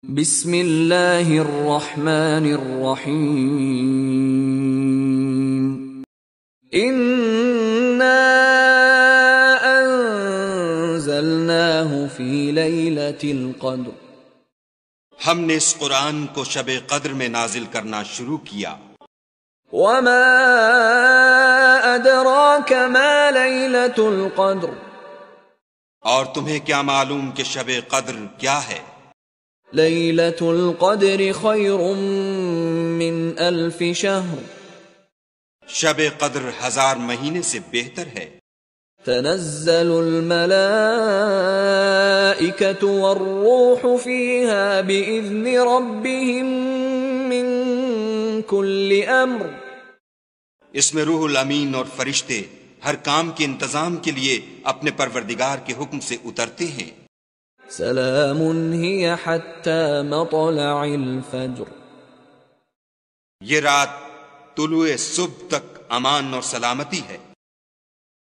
بسم اللہ الرحمن الرحیم انا انزلناہ فی لیلۃ القدر ہم نے اس قرآن کو شب قدر میں نازل کرنا شروع کیا۔ وما ادراک ما لیلۃ القدر، اور تمہیں کیا معلوم کہ شب قدر کیا ہے؟ لیلۃ القدر خیر من الف شہر، شب قدر 1000 مہینے سے بہتر ہے۔ تنزل الملائکۃ والروح فیہا بإذن ربہم من کل امر، اس میں روح الامین اور فرشتے ہر کام کے انتظام کے لیے اپنے پروردگار کے حکم سے اترتے ہیں۔ سلام ہی حتی مطلع الفجر، یہ رات طلوع صبح تک امان اور سلامتی ہے۔